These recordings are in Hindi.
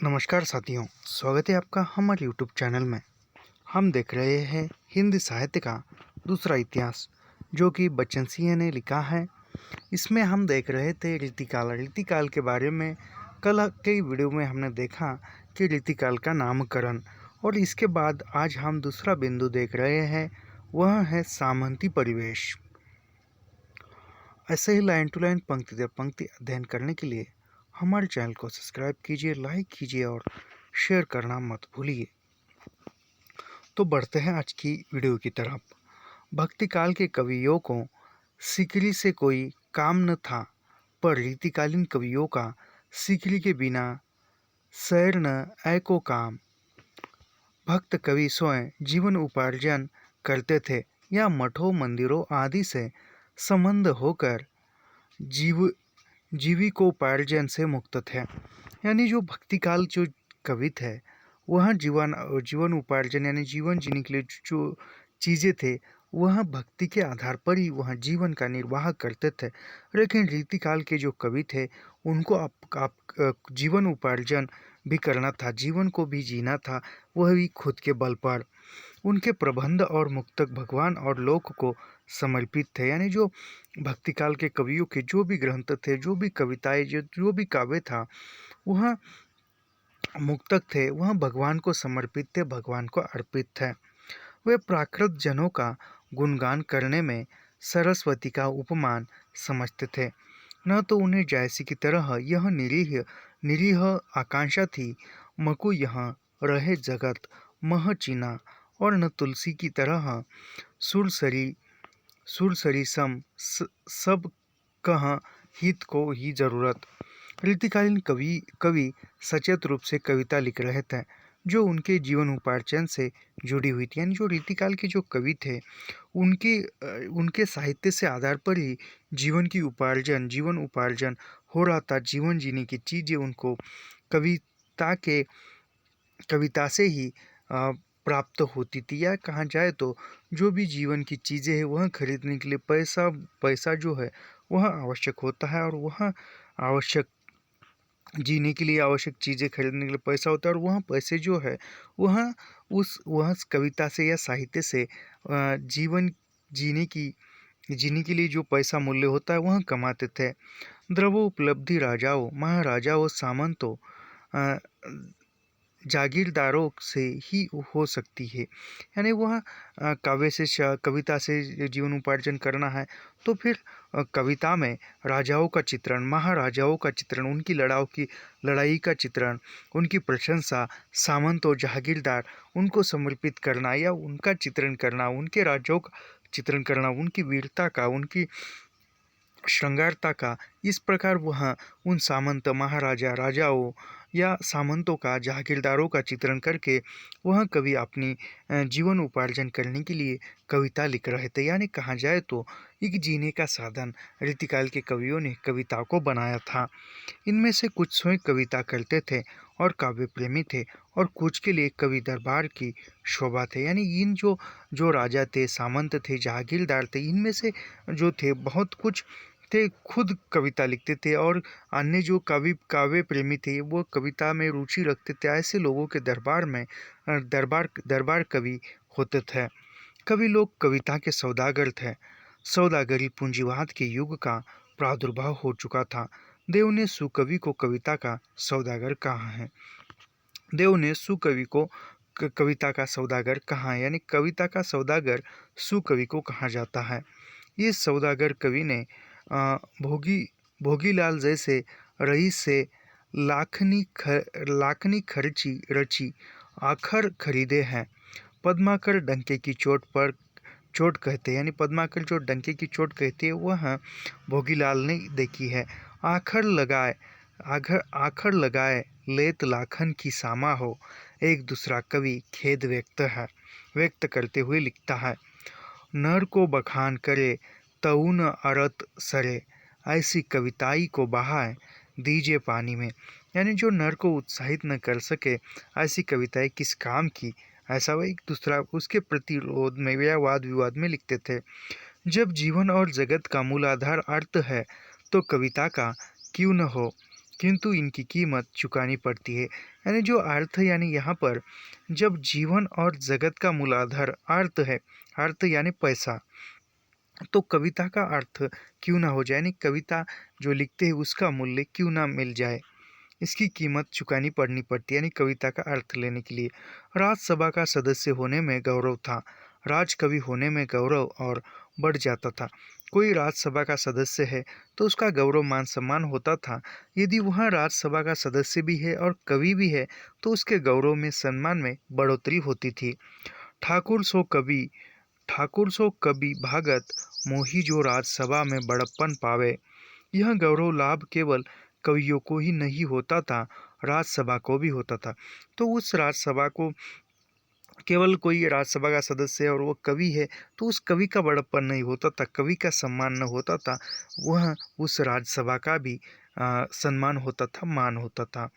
नमस्कार साथियों, स्वागत है आपका हमारे यूट्यूब चैनल में। हम देख रहे हैं हिंदी साहित्य का दूसरा इतिहास, जो कि बच्चन सिंह ने लिखा है। इसमें हम देख रहे थे रीतिकाल के बारे में। कल के वीडियो में हमने देखा कि रीतिकाल का नामकरण, और इसके बाद आज हम दूसरा बिंदु देख रहे हैं, वह है सामंती परिवेश। ऐसे ही लाइन टू लाइन, पंक्ति दर पंक्ति अध्ययन करने के लिए हमारे चैनल को सब्सक्राइब कीजिए, लाइक कीजिए और शेयर करना मत भूलिए। तो बढ़ते हैं आज की वीडियो की तरफ। भक्ति काल के कवियों को सिकरी से कोई काम न था, पर रीतिकालीन कवियों का सिकरी के बिना सैर न ऐको काम। भक्त कवि स्वयं जीवन उपार्जन करते थे या मठों मंदिरों आदि से संबंध होकर जीविकोपार्जन से मुक्त थे। यानी जो भक्ति काल जो कवि थे, वह जीवन उपार्जन यानी जीवन जीने के लिए जो चीज़ें थे, वह भक्ति के आधार पर ही वह जीवन का निर्वाह करते थे। लेकिन रीतिकाल के जो कवि थे, उनको आप जीवन उपार्जन भी करना था, जीवन को भी जीना था, वह भी खुद के बल पर। उनके प्रबंध और मुक्तक भगवान और लोक को समर्पित थे। यानी जो भक्तिकाल के कवियों के जो भी ग्रंथ थे, जो भी कविताएं, जो भी काव्य था, वह मुक्तक थे, वह भगवान को समर्पित थे, भगवान को अर्पित थे। वे प्राकृत जनों का गुणगान करने में सरस्वती का उपमान समझते थे। न तो उन्हें जैसी की तरह यह निरीह आकांक्षा थी, मकु यहाँ रहे जगत मह चीना, और न तुलसी की तरह सुरसरी सब कह हित को ही जरूरत। रीतिकालीन कवि सचेत रूप से कविता लिख रहे थे, जो उनके जीवन उपार्जन से जुड़ी हुई थी। यानी जो रीतिकाल के जो कवि थे, उनके साहित्य से आधार पर ही जीवन उपार्जन हो रहा था। जीवन जीने की चीज़ें उनको कविता से ही प्राप्त होती थी। या कहा जाए तो जो भी जीवन की चीज़ें हैं, वह खरीदने के लिए पैसा जो है वह आवश्यक होता है, और वह आवश्यक जीने के लिए आवश्यक चीज़ें खरीदने के लिए पैसा होता है, और वह पैसे जो है वह कविता से या साहित्य से जीवन जीने के लिए जो पैसा मूल्य होता है वह कमाते थे। द्रव्य उपलब्धि राजाओं, महाराजाओं, सामंतों, जागीरदारों से ही हो सकती है। यानी वह कविता से जीवन उपार्जन करना है, तो फिर कविता में राजाओं का चित्रण, महाराजाओं का चित्रण, उनकी लड़ाई का चित्रण, उनकी प्रशंसा, सामंत और जागीरदार, उनको समर्पित करना या उनका चित्रण करना, उनके राज्यों का चित्रण करना, उनकी वीरता का, उनकी श्रृंगारता का, इस प्रकार वह उन सामंत, महाराजा, राजाओं या सामंतों का, जागीरदारों का चित्रण करके वह कवि अपनी जीवन उपार्जन करने के लिए कविता लिख रहे थे। यानी कहा जाए तो एक जीने का साधन रीतिकाल के कवियों ने कविता को बनाया था। इनमें से कुछ स्वयं कविता करते थे और काव्य प्रेमी थे, और कुछ के लिए कवि दरबार की शोभा थे। यानी इन जो राजा थे, सामंत थे, जागीरदार थे, इनमें से जो थे बहुत कुछ थे खुद कविता लिखते थे, और अन्य जो काव्य प्रेमी थे वो कविता में रुचि रखते थे। ऐसे लोगों के दरबार में दरबार कवि होते थे। कवि लोग कविता के सौदागर थे। सौदागरी पूंजीवाद के युग का प्रादुर्भाव हो चुका था। देव ने सुकवि को कविता का सौदागर कहा है। देव ने सुकवि को कविता का सौदागर कहा है। यानी कविता का सौदागर सुकवि को कहा जाता है। ये सौदागर कवि ने भोगीलाल जैसे रईस से लाखनी खर्ची रची आखर खरीदे हैं। पद्माकर डंके की चोट कहते हैं। यानी पद्माकर जो डंके की चोट कहते हैं वह भोगीलाल ने देखी है। आखर लगाए लेत लाखन की सामा हो, एक दूसरा कवि खेद व्यक्त करते हुए लिखता है। नर को बखान करे तउन अरत सरे, ऐसी कविताई को बहाए दीजिए पानी में। यानी जो नर को उत्साहित न कर सके, ऐसी कविताएं किस काम की, ऐसा वह एक दूसरा उसके प्रतिरोध में या वाद विवाद में लिखते थे। जब जीवन और जगत का मूलाधार अर्थ है, तो कविता का क्यों न हो। किंतु इनकी कीमत चुकानी पड़ती है। यानी जो अर्थ, यानी यहाँ पर जब जीवन और जगत का मूलाधार अर्थ है, अर्थ यानी पैसा, तो कविता का अर्थ क्यों ना हो जाए, यानी कविता जो लिखते हैं उसका मूल्य क्यों ना मिल जाए, इसकी कीमत चुकानी पड़नी पड़ती है, यानी कविता का अर्थ लेने के लिए। राज्यसभा का सदस्य होने में गौरव था, राजकवि होने में गौरव और बढ़ जाता था। कोई राज्यसभा का सदस्य है तो उसका गौरव मान सम्मान होता था। यदि वह राज्यसभा का सदस्य भी है और कवि भी है तो उसके गौरव में सम्मान में बढ़ोतरी होती थी। ठाकुर सो कवि ठाकुर सो कवि भागत मोही जो राज्यसभा में बड़प्पन पावे। यह गौरव लाभ केवल कवियों को ही नहीं होता था, राज्यसभा को भी होता था। तो उस राज्यसभा को केवल कोई राज्यसभा का सदस्य है और वो कवि है तो उस कवि का बड़प्पन नहीं होता था, कवि का सम्मान न होता था, वह उस राज्यसभा का भी सम्मान होता था, मान होता था।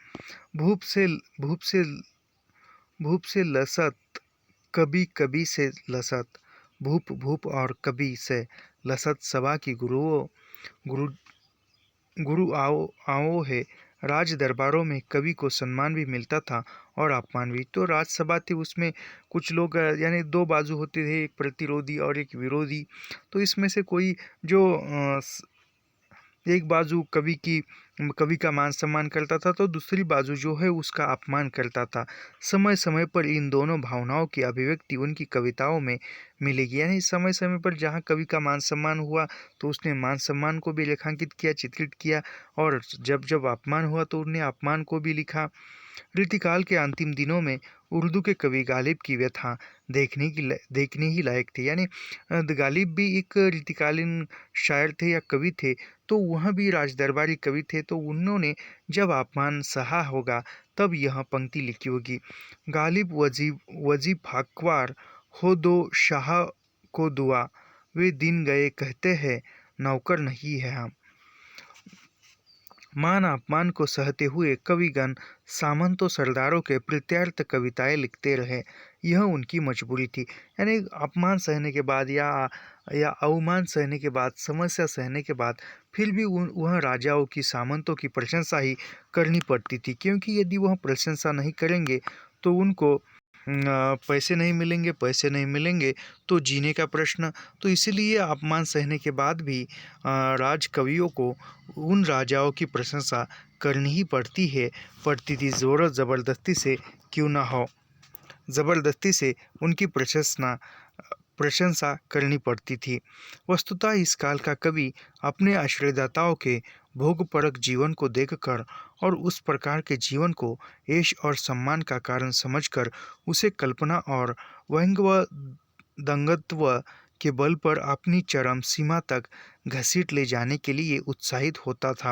भूप से भूप से भूप से लसत, कभी कभी से लसत, भूप भूप और कभी से लसत, सभा की गुरु गुरु आओ आओ है। राज दरबारों में कवि को सम्मान भी मिलता था और अपमान भी। तो राज्यसभा थी, उसमें कुछ लोग यानी दो बाजू होते थे, एक प्रतिरोधी और एक विरोधी। तो इसमें से कोई जो एक बाजू कवि का मान सम्मान करता था तो दूसरी बाजू जो है उसका अपमान करता था। समय समय पर इन दोनों भावनाओं की अभिव्यक्ति उनकी कविताओं में मिलेगी। यानी समय समय पर जहाँ कवि का मान सम्मान हुआ तो उसने मान सम्मान को भी रेखांकित किया, चित्रित किया, और जब जब अपमान हुआ तो उन्हें अपमान को भी लिखा। रीतिकाल के अंतिम दिनों में उर्दू के कवि गालिब की व्यथा देखने ही लायक थे। यानी गालिब भी एक रीतिकालीन शायर थे या कवि थे, तो वह भी राजदरबारी कवि थे। तो उन्होंने जब अपमान सहा होगा तब यह पंक्ति लिखी होगी। गालिब वजीब फाकवार हो दो शाह को दुआ, वे दिन गए कहते हैं नौकर नहीं है हम। मान अपमान को सहते हुए कविगण सामंतों सरदारों के प्रत्यर्थ कविताएं लिखते रहे, यह उनकी मजबूरी थी। यानी अपमान सहने के बाद या अवमान सहने के बाद, समस्या सहने के बाद फिर भी वह राजाओं की, सामंतों की प्रशंसा ही करनी पड़ती थी, क्योंकि यदि वह प्रशंसा नहीं करेंगे तो उनको पैसे नहीं मिलेंगे तो जीने का प्रश्न। तो इसीलिए अपमान सहने के बाद भी राजकवियों को उन राजाओं की प्रशंसा करनी ही पड़ती थी, ज़ोर ज़बरदस्ती से क्यों ना हो, ज़बरदस्ती से उनकी प्रशंसा करनी पड़ती थी। वस्तुतः इस काल का कवि अपने आश्रयदाताओं के भोगपरक जीवन को देखकर और उस प्रकार के जीवन को यश और सम्मान का कारण समझकर उसे कल्पना और व्यंग्य व दंगत्व के बल पर अपनी चरम सीमा तक घसीट ले जाने के लिए उत्साहित होता था।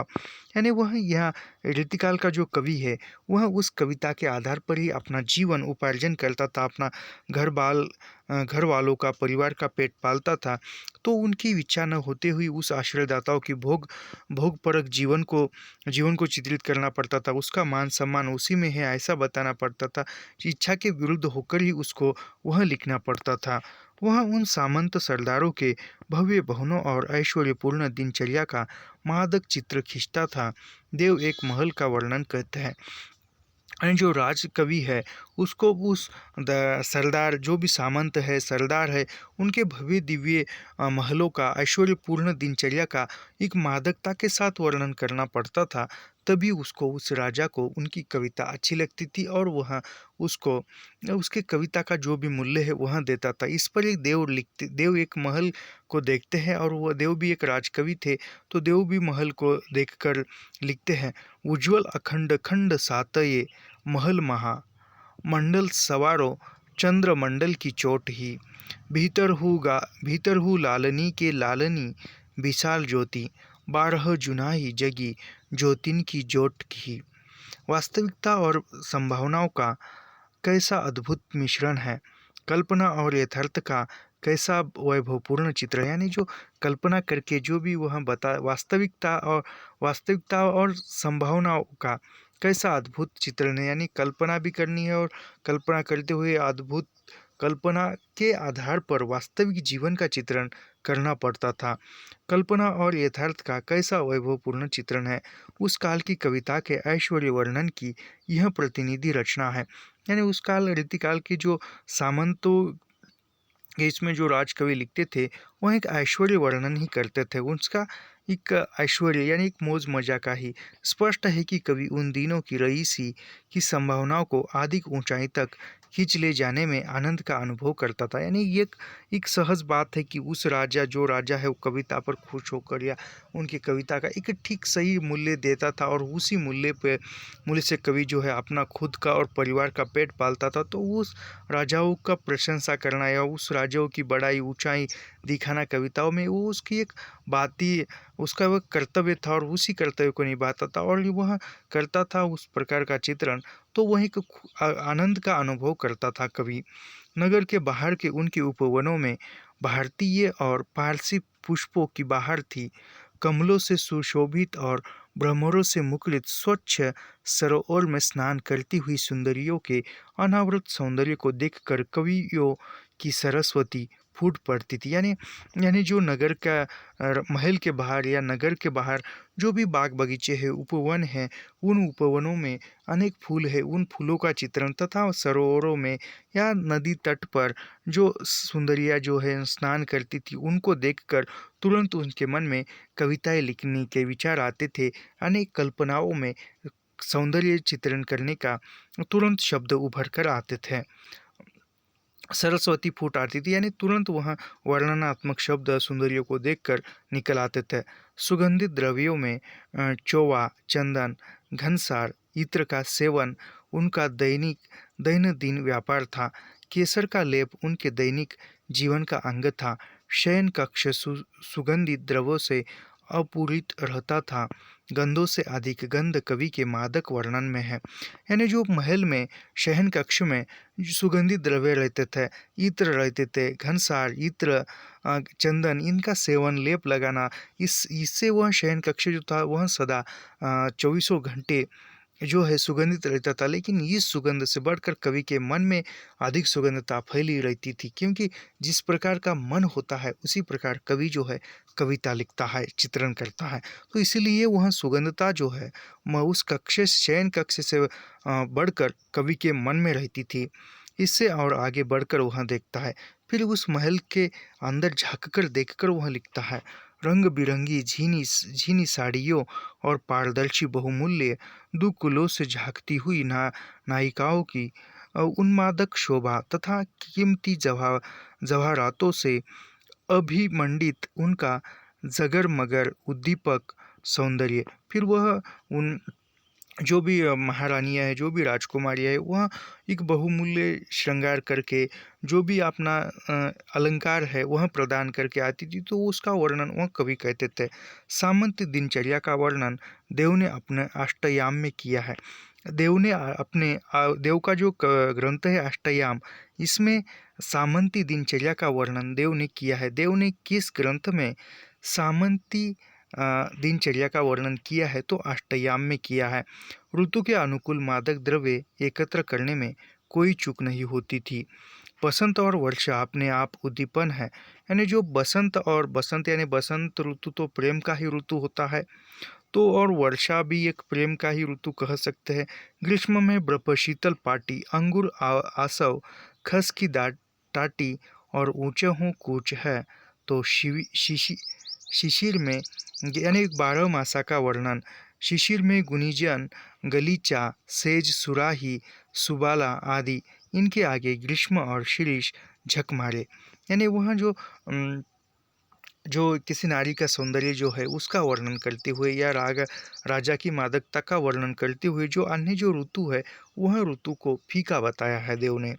यानी वह यह रीतिकाल का जो कवि है वह उस कविता के आधार पर ही अपना जीवन उपार्जन करता था, अपना घर वालों का, परिवार का पेट पालता था। तो उनकी इच्छा न होते हुए उस आश्रयदाताओं की भोगपरक जीवन को चित्रित करना पड़ता था, उसका मान सम्मान उसी में है ऐसा बताना पड़ता था, इच्छा के विरुद्ध होकर ही उसको वह लिखना पड़ता था। वह उन सामंत सरदारों के भव्य भवनों और ऐश्वर्यपूर्ण दिनचर्या का मादक चित्र खींचता था। देव एक महल का वर्णन करते हैं, और जो राज कवि है उसको उस सरदार, जो भी सामंत है, सरदार है, उनके भव्य दिव्य महलों का, ऐश्वर्यपूर्ण दिनचर्या का एक मादकता के साथ वर्णन करना पड़ता था। तभी उसको, उस राजा को उनकी कविता अच्छी लगती थी और वह उसको उसके कविता का जो भी मूल्य है वह देता था। इस पर एक देव एक महल को देखते हैं, और वह देव भी एक राजकवि थे, तो देव भी महल को देखकर लिखते हैं, उज्ज्वल अखंड खंड सातये महल महा, मंडल सवारो चंद्रमंडल की चोट ही, भीतर हूँ लालनी के लालनी विशाल ज्योति, 12 जुनाही जगी ज्योतिन की जोत की। वास्तविकता और संभावनाओं का कैसा अद्भुत मिश्रण है, कल्पना और यथार्थ का कैसा वैभवपूर्ण चित्र है। यानी जो कल्पना करके जो भी वह बता, वास्तविकता और संभावनाओं का कैसा अद्भुत चित्रण है। यानी कल्पना भी करनी है और कल्पना करते हुए अद्भुत कल्पना के आधार पर वास्तविक जीवन का चित्रण करना पड़ता था। कल्पना और यथार्थ का कैसा वैभवपूर्ण चित्रण है। उस काल की कविता के ऐश्वर्य वर्णन की यह प्रतिनिधि रचना है। यानी उस काल रीतिकाल के जो सामंतों कि इसमें जो राजकवि लिखते थे वह एक ऐश्वर्य वर्णन ही करते थे। उसका एक ऐश्वर्य यानी एक मौज मजा का ही स्पष्ट है कि कवि उन दिनों की रईसी की संभावनाओं को अधिक ऊंचाई तक खींच ले जाने में आनंद का अनुभव करता था। यानी ये एक सहज बात है कि उस राजा जो राजा है वो कविता पर खुश होकर या उनकी कविता का एक ठीक सही मूल्य देता था और उसी मूल्य से कवि जो है अपना खुद का और परिवार का पेट पालता था। तो उस राजाओं का प्रशंसा करना या उस राजाओं की बड़ाई ऊंचाई दिखाना कविताओं में वो उसकी एक बात ही उसका वह कर्तव्य था और उसी कर्तव्य को निभाता था और वह करता था उस प्रकार का चित्रण। तो वह एक आनंद का अनुभव करता था कवि। नगर के बाहर के उनके उपवनों में भारतीय और पारसी पुष्पों की बहार थी। कमलों से सुशोभित और भ्रमरों से मुखरित स्वच्छ सरोवर में स्नान करती हुई सुंदरियों के अनावृत सौंदर्य को देखकर कवियों की सरस्वती फूट पड़ती थी। यानी जो नगर का महल के बाहर या नगर के बाहर जो भी बाग बगीचे हैं उपवन हैं उन उपवनों में अनेक फूल है उन फूलों का चित्रण तथा सरोवरों में या नदी तट पर जो सुंदरिया जो है स्नान करती थी उनको देखकर तुरंत उनके मन में कविताएं लिखने के विचार आते थे। अनेक कल्पनाओं में सौंदर्य चित्रण करने का तुरंत शब्द उभर कर आते थे। सरस्वती फूट आती थी यानी तुरंत वहाँ वर्णनात्मक शब्द सुंदरियों को देखकर निकल आते थे। सुगंधित द्रव्यों में चौवा, चंदन, घनसार, इत्र का सेवन उनका दैनंदिन व्यापार था। केसर का लेप उनके दैनिक जीवन का अंग था। शयन कक्ष सुगंधित द्रव्यों से अपूरित रहता था। गंधों से अधिक गंध कवि के मादक वर्णन में है। यानी जो महल में शयन कक्ष में सुगंधित द्रव्य रहते थे, इत्र रहते थे, घनसार, इत्र, चंदन, इनका सेवन लेप लगाना इससे वह शयन कक्ष जो था वह सदा 24 घंटे जो है सुगंधित रहता था। लेकिन इस सुगंध से बढ़कर कवि के मन में अधिक सुगंधता फैली रहती थी क्योंकि जिस प्रकार का मन होता है उसी प्रकार कवि जो है कविता लिखता है चित्रण करता है। तो इसीलिए वह सुगंधता जो है उस कक्ष शयन कक्ष से बढ़कर कवि के मन में रहती थी। इससे और आगे बढ़कर वह देखता है फिर उस महल के अंदर झांककर देखकर वह लिखता है। रंग बिरंगी झीनी साड़ियों और पारदर्शी बहुमूल्य दुकुलों से झांकती हुई नायिकाओं की उन्मादक शोभा तथा कीमती जवाहरातों से अभिमंडित उनका जगर मगर उद्दीपक सौंदर्य। फिर वह उन जो भी महारानियाँ हैं जो भी राजकुमारियाँ हैं वह एक बहुमूल्य श्रृंगार करके जो भी अपना अलंकार है वह प्रदान करके आती थी। तो उसका वर्णन वह कवि कहते थे। सामंत दिनचर्या का वर्णन देव ने अपने अष्टयाम में किया है। देव ने अपने देव का जो ग्रंथ है अष्टयाम इसमें सामंती दिनचर्या का वर्णन देव ने किया है। देव ने किस ग्रंथ में सामंती दिनचर्या का वर्णन किया है तो अष्टयाम में किया है। ऋतु के अनुकूल मादक द्रव्य एकत्र करने में कोई चूक नहीं होती थी। बसंत और वर्षा अपने आप उद्दीपन है। यानी जो बसंत यानी बसंत ऋतु तो प्रेम का ही ऋतु होता है। तो और वर्षा भी एक प्रेम का ही ऋतु कह सकते हैं। ग्रीष्म में बर्फ शीतल पाटी अंगूर आसव खस की टाटी और ऊंचे हों कूच है। तो शिशिर में यानी 12 मासा का वर्णन। शिशिर में गुनीजन गलीचा सेज सुराही सुबाला आदि इनके आगे ग्रीष्म और शिरीष झक मारे। यानी वह जो किसी नारी का सौंदर्य जो है उसका वर्णन करते हुए या राजा की मादकता का वर्णन करते हुए जो अन्य जो ऋतु है वह ऋतु को फीका बताया है देव ने।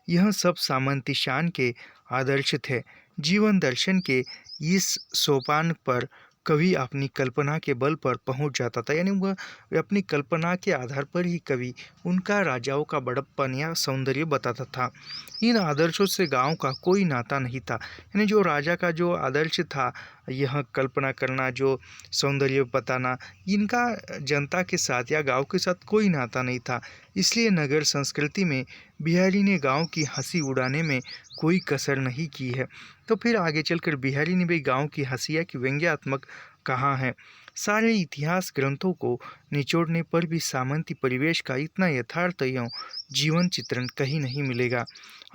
यह सब सामंती शान के आदर्श थे। जीवन दर्शन के इस सोपान पर कवि अपनी कल्पना के बल पर पहुंच जाता था। यानी वह अपनी कल्पना के आधार पर ही कवि उनका राजाओं का बड़प्पन या सौंदर्य बताता था। इन आदर्शों से गांव का कोई नाता नहीं था। यानी जो राजा का जो आदर्श था यह कल्पना करना, जो सौंदर्य बताना, इनका जनता के साथ या गांव के साथ कोई नाता नहीं था। इसलिए नगर संस्कृति में बिहारी ने गांव की हंसी उड़ाने में कोई कसर नहीं की है। तो फिर आगे चलकर बिहारी ने भी गांव की हंसिया की व्यंग्यात्मक कहाँ है। सारे इतिहास ग्रंथों को निचोड़ने पर भी सामंती परिवेश का इतना यथार्थ एवं जीवन चित्रण कहीं नहीं मिलेगा।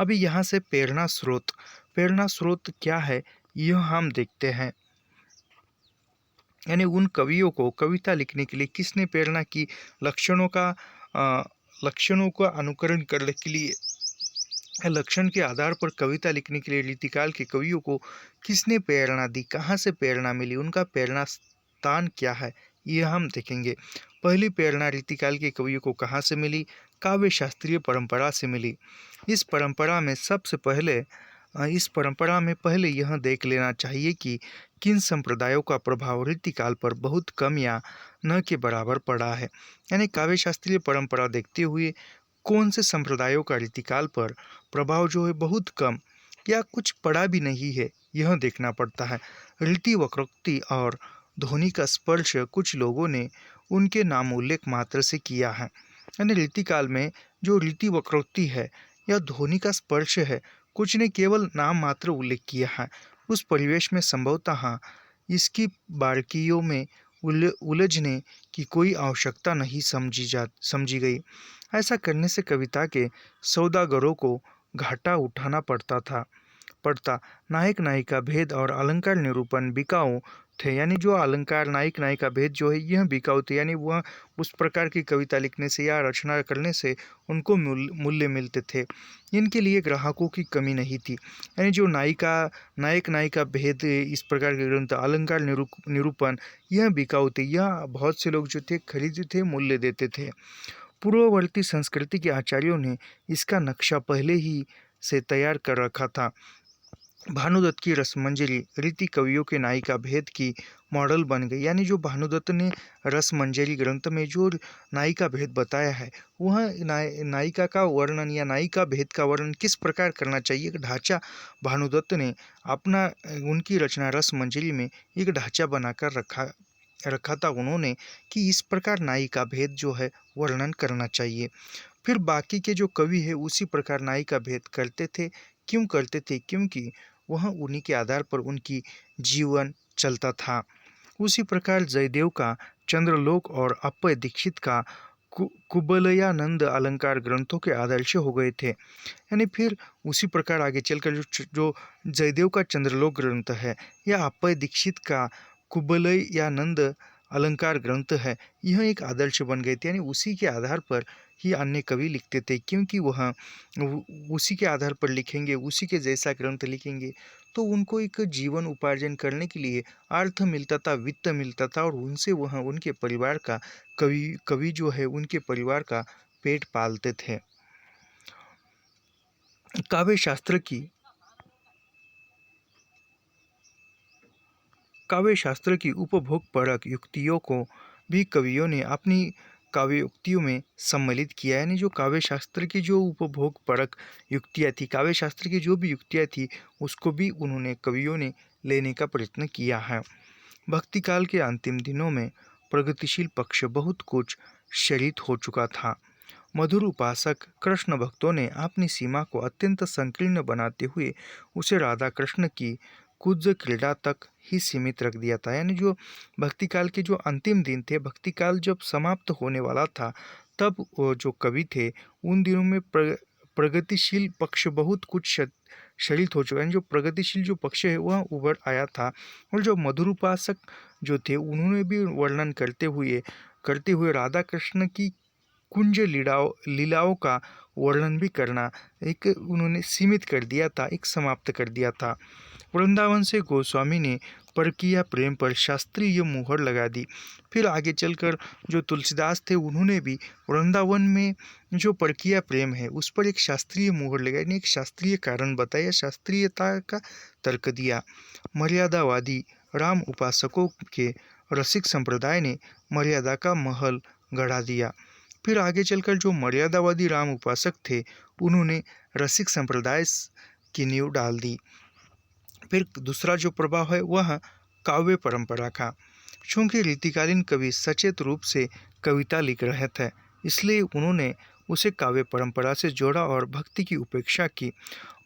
अभी यहाँ से प्रेरणा स्रोत क्या है, यह हम देखते हैं। यानी उन कवियों को कविता लिखने के लिए किसने प्रेरणा की, अ, लक्षणों का अनुकरण करने के लिए, लक्षण के आधार पर कविता लिखने के लिए रीतिकाल के कवियों को किसने प्रेरणा दी, कहाँ से प्रेरणा मिली, उनका प्रेरणा स्थान क्या है, यह हम देखेंगे। पहली प्रेरणा रीतिकाल के कवियों को कहाँ से मिली? काव्य शास्त्रीय परंपरा से मिली। इस परंपरा में पहले यह देख लेना चाहिए कि किन संप्रदायों का प्रभाव रीतिकाल पर बहुत कम या न के बराबर पड़ा है। यानी काव्य शास्त्रीय परंपरा देखते हुए कौन से संप्रदायों का रीतिकाल पर प्रभाव जो है बहुत कम या कुछ पड़ा भी नहीं है, यह देखना पड़ता है। रीति वक्रोक्ति और ध्वनि का स्पर्श कुछ लोगों ने उनके नाम उल्लेख मात्र से किया है। यानी रीतिकाल में जो रीति वक्रोक्ति है या ध्वनि का स्पर्श है, कुछ ने केवल नाम मात्र उल्लेख किया है। उस परिवेश में संभवतः इसकी बारीकियों में उलझने की कोई आवश्यकता नहीं समझी गई। ऐसा करने से कविता के सौदागरों को घाटा उठाना पड़ता। नायक नायिका भेद और अलंकार निरूपण बिकाऊ थे। यानी जो अलंकार नायक नायिका भेद जो है यह बिकाऊ थे। यानी वह उस प्रकार की कविता लिखने से या रचना करने से उनको मूल्य मिलते थे। इनके लिए ग्राहकों की कमी नहीं थी। यानी जो नायक नायिका भेद इस प्रकार के ग्रंथ, अलंकार निरूपण, यह बिकाऊ थे। यह बहुत से लोग जो थे खरीदते थे, मूल्य देते थे। पूर्ववर्ती संस्कृति के आचार्यों ने इसका नक्शा पहले ही से तैयार कर रखा था। भानुदत्त की रसमंजरी रीति कवियों के नायिका भेद की मॉडल बन गई। यानी जो भानुदत्त ने रसमंजरी ग्रंथ में जो नायिका भेद बताया है, वह नायिका का वर्णन या नायिका भेद का वर्णन किस प्रकार करना चाहिए, एक ढांचा भानुदत्त ने अपना उनकी रचना रसमंजरी में एक ढांचा बनाकर रखा था उन्होंने कि इस प्रकार नायिका भेद जो है वर्णन करना चाहिए। फिर बाकी के जो कवि है उसी प्रकार नायिका भेद करते थे। क्यों करते थे? क्योंकि वह उन्हीं के आधार पर उनकी जीवन चलता था। उसी प्रकार जयदेव का चंद्रलोक और अप्पय दीक्षित का कुबलयानंद अलंकार ग्रंथों के आदर्श हो गए थे। यानी फिर उसी प्रकार आगे चलकर जो जयदेव का चंद्रलोक ग्रंथ है या अप्पय दीक्षित का कुबलयानंद अलंकार ग्रंथ है, यह एक आदर्श बन गए थे। यानी उसी के आधार पर ही अन्य कवि लिखते थे, क्योंकि वह उसी के आधार पर लिखेंगे, उसी के जैसा ग्रंथ लिखेंगे तो उनको एक जीवन उपार्जन करने के लिए अर्थ मिलता था, वित्त मिलता था, और उनसे वह उनके परिवार का कवि जो है उनके परिवार का पेट पालते थे। काव्य शास्त्र की उपभोग परक युक्तियों को भी कवियों ने अपनी काव्य युक्तियों में सम्मिलित किया। यानी जो काव्य शास्त्र की जो उपभोग परक युक्तियाँ थी, काव्य शास्त्र की जो भी युक्तियाँ थी, उसको भी उन्होंने कवियों ने लेने का प्रयत्न किया है। भक्ति काल के अंतिम दिनों में प्रगतिशील पक्ष बहुत कुछ शरीत हो चुका था। मधुर उपासक कृष्ण भक्तों ने अपनी सीमा को अत्यंत संकीर्ण बनाते हुए उसे राधा कृष्ण की कुछ क्रीड़ा तक ही सीमित रख दिया था। यानी जो भक्ति काल के जो अंतिम दिन थे, भक्ति काल जब समाप्त होने वाला था, तब वो जो कवि थे उन दिनों में प्रगतिशील पक्ष बहुत कुछ शरीत हो चुका है। जो प्रगतिशील जो पक्ष है वह उभर आया था। और जो मधुर उपासक जो थे उन्होंने भी वर्णन करते हुए राधा कृष्ण की कुंज लीलाओं का वर्णन भी करना एक उन्होंने सीमित कर दिया था, एक समाप्त कर दिया था। वृंदावन से गोस्वामी ने परकीय प्रेम पर शास्त्रीय मुहर लगा दी। फिर आगे चलकर जो तुलसीदास थे उन्होंने भी वृंदावन में जो परकीय प्रेम है उस पर एक शास्त्रीय मुहर लगाई, एक शास्त्रीय कारण बताया, शास्त्रीयता का तर्क दिया। मर्यादावादी राम उपासकों के रसिक संप्रदाय ने मर्यादा का महल गढ़ा दिया। फिर आगे चलकर जो मर्यादावादी राम उपासक थे उन्होंने रसिक संप्रदाय की नींव डाल दी। फिर दूसरा जो प्रभाव है वह काव्य परंपरा का। चूँकि रीतिकालीन कवि सचेत रूप से कविता लिख रहे थे, इसलिए उन्होंने उसे काव्य परंपरा से जोड़ा और भक्ति की उपेक्षा की।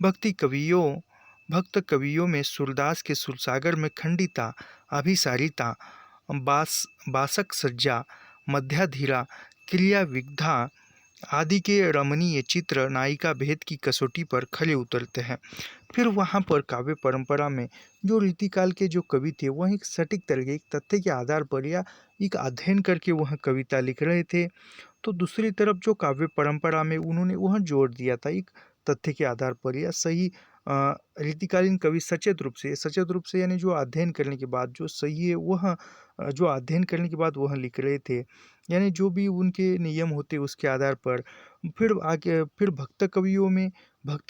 भक्त कवियों में सूरदास के सुरसागर में खंडिता, अभिसारिता, बासक सज्जा, मध्याधीरा, क्रिया विग्धा आदि के रमणीय चित्र नायिका भेद की कसौटी पर खरे उतरते हैं। फिर वहाँ पर काव्य परंपरा में जो रीतिकाल के जो कवि थे वह एक सटीक तरीके एक तथ्य के आधार पर या एक अध्ययन करके वह कविता लिख रहे थे। तो दूसरी तरफ जो काव्य परंपरा में उन्होंने वह जोड़ दिया था एक तथ्य के आधार पर या सही रीतिकालीन कवि सचेत रूप से यानी जो अध्ययन करने के बाद जो सही है वह जो अध्ययन करने के बाद वह लिख रहे थे, यानी जो भी उनके नियम होते उसके आधार पर। फिर भक्त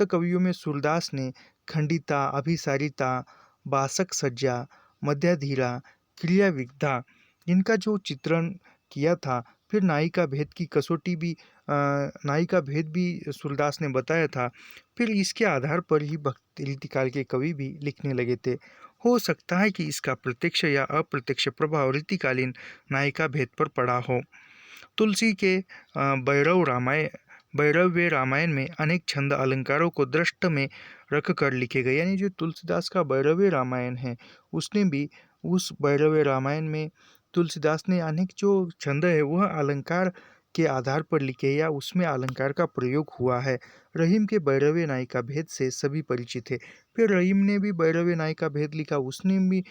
कवियों में सूरदास ने खंडिता, अभिसारिता, बासक सज्जा, मध्याधीरा, क्रिया विग्धा इनका जो चित्रण किया था। फिर नायिका भेद भी सूरदास ने बताया था। फिर इसके आधार पर ही भक्त रीतिकाल के कवि भी लिखने लगे थे। हो सकता है कि इसका प्रत्यक्ष या अप्रत्यक्ष प्रभाव रीतिकालीन नायिका भेद पर पड़ा हो। तुलसी के भैरव्य रामायण में अनेक छंद अलंकारों को दृष्ट में रख कर लिखे गए, यानी जो तुलसीदास का भैरव्य रामायण है उसने भी उस भैरव्य रामायण में तुलसीदास ने अनेक जो छंद है वह अलंकार के आधार पर लिखे या उसमें अलंकार का प्रयोग हुआ है। रहीम के भैरव्य नायिका भेद से सभी परिचित है। फिर रहीम ने भी भैरव्य नायिका भेद लिखा, उसने भी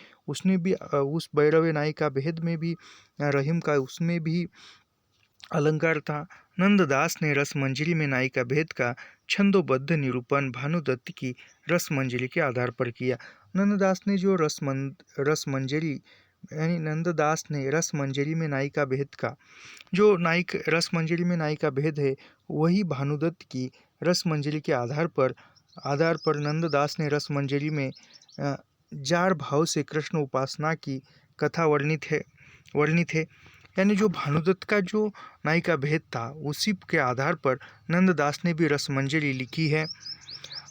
उस भैरव्य नायिका भेद में भी रहीम का उसमें भी अलंकार था। नंददास ने रसमंजरी में नायिका भेद का छंदोबद्ध निरूपण भानुदत्त की रसमंजरी के आधार पर किया। नंददास ने रसमंजरी में नायिका भेद का जो रसमंजरी में नायिका भेद है वही भानुदत्त की रसमंजरी के आधार पर नंददास ने रसमंजरी में जार भाव से कृष्ण उपासना की कथा वर्णित है। यानी जो भानुदत्त का जो नायिका भेद था उसी के आधार पर नंददास ने भी रसमंजरी लिखी है।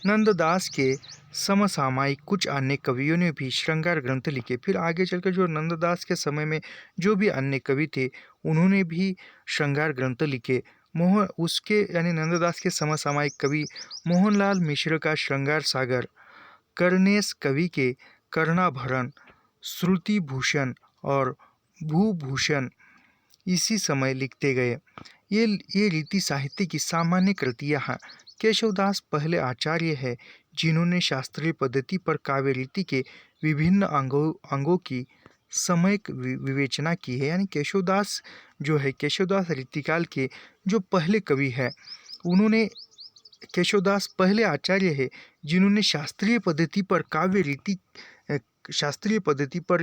नंददास के समसामयिक कुछ अन्य कवियों ने भी श्रृंगार ग्रंथ लिखे। फिर आगे चलकर जो नंददास के समय में जो भी अन्य कवि थे उन्होंने भी श्रृंगार ग्रंथ लिखे। यानी नंददास के समसामयिक कवि मोहनलाल मिश्र का श्रृंगार सागर, कर्णेश कवि के कर्णाभरण, श्रुति भूषण और भूभूषण इसी समय लिखते गए। ये रीति साहित्य की सामान्य कृतियाँ हैं। केशवदास पहले आचार्य है जिन्होंने शास्त्रीय पद्धति पर काव्य रीति के विभिन्न अंगों की समयक विवेचना की है। यानी केशवदास रीतिकाल के जो पहले कवि है केशवदास पहले आचार्य है जिन्होंने शास्त्रीय पद्धति पर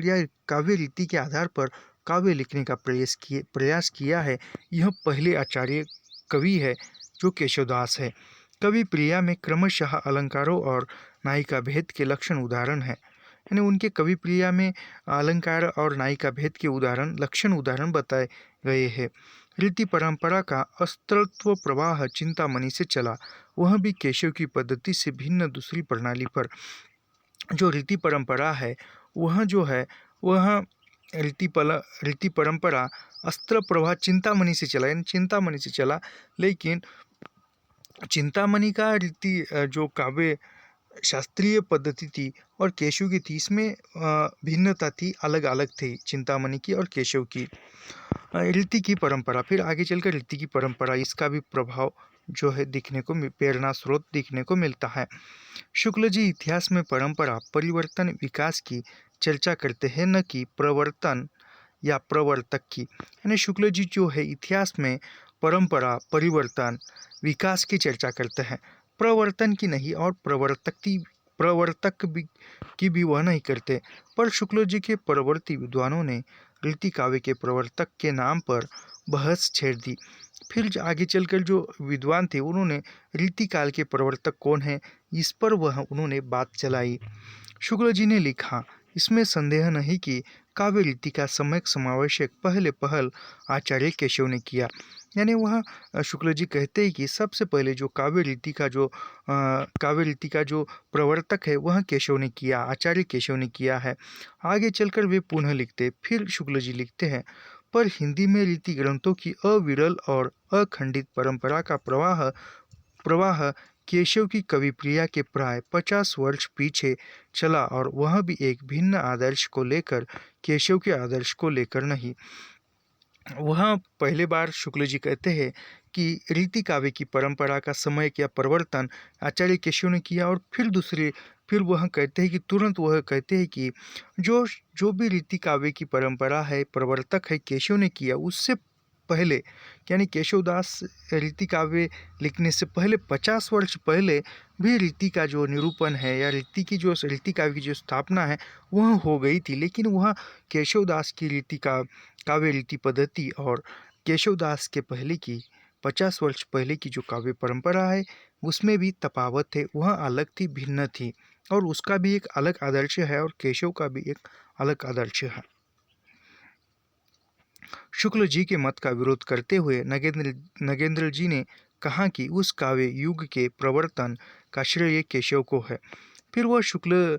या काव्य रीति के आधार पर काव्य लिखने का प्रयास किया है। यह पहले आचार्य कवि है जो केशवदास है। कवि प्रिया में क्रमशः अलंकारों और नायिका भेद के लक्षण उदाहरण हैं। यानी उनके कवि प्रिया में अलंकार और नायिका भेद के लक्षण उदाहरण बताए गए हैं। रीति परंपरा का अस्तित्व प्रवाह चिंतामणि से चला, वह भी केशव की पद्धति से भिन्न दूसरी प्रणाली पर। जो रीति परंपरा है वह रीति परंपरा अस्त्र प्रवाह चिंतामणि से चला, लेकिन चिंतामणि का रीति जो काव्य शास्त्रीय पद्धति थी और केशव की थी, इसमें भिन्नता थी, अलग अलग थी चिंतामणि की और केशव की। रीति की परंपरा, फिर आगे चलकर रीति की परंपरा, इसका भी प्रभाव जो है प्रेरणा स्रोत दिखने को मिलता है। शुक्ल जी इतिहास में परंपरा परिवर्तन विकास की चर्चा करते हैं, न कि प्रवर्तन या प्रवर्तक की। यानी शुक्ल जी जो है इतिहास में परंपरा परिवर्तन विकास की चर्चा करते हैं, प्रवर्तन की नहीं, और प्रवर्तक की भी वह नहीं करते। पर शुक्ल जी के परवर्ती विद्वानों ने रीति काव्य के प्रवर्तक के नाम पर बहस छेड़ दी। फिर आगे चलकर जो विद्वान थे उन्होंने रीति काल के प्रवर्तक कौन है इस पर उन्होंने बात चलाई। शुक्ल जी ने लिखा, इसमें संदेह नहीं कि काव्य रीति का सम्यक समावेशक पहले पहल आचार्य केशव ने किया। यानी वह शुक्ल जी कहते हैं कि सबसे पहले जो काव्य रीति का जो प्रवर्तक है वह केशव ने किया, आचार्य केशव ने किया है। आगे चलकर वे पुनः लिखते, फिर शुक्ल जी लिखते हैं, पर हिंदी में रीति ग्रंथों की अविरल और अखंडित परंपरा का प्रवाह प्रवाह केशव की कवि प्रिया के प्राय 50 वर्ष पीछे चला, और वह भी एक भिन्न आदर्श को लेकर, केशव के आदर्श को लेकर नहीं। वहाँ पहले बार शुक्ल जी कहते हैं कि रीति काव्य की परंपरा का समय या परिवर्तन आचार्य केशव ने किया, और फिर वह कहते हैं कि तुरंत वह कहते हैं कि जो जो भी रीति काव्य की परंपरा है, प्रवर्तक है, केशव ने किया। उससे पहले यानी केशवदास रीति काव्य लिखने से पहले 50 वर्ष पहले भी रीति का जो निरूपण है या रीति काव्य की जो स्थापना है वह हो गई थी। लेकिन वह केशवदास की काव्य रीति पद्धति और केशवदास के पहले की 50 वर्ष पहले की जो काव्य परंपरा है उसमें भी तफावत है, वह अलग थी, भिन्न थी, और उसका भी एक अलग आदर्श है और केशव का भी एक अलग आदर्श है। शुक्ल जी के मत का विरोध करते हुए नगेंद्र जी ने कहा कि उस काव्य युग के प्रवर्तन का श्रेय केशव को है। फिर वह शुक्ल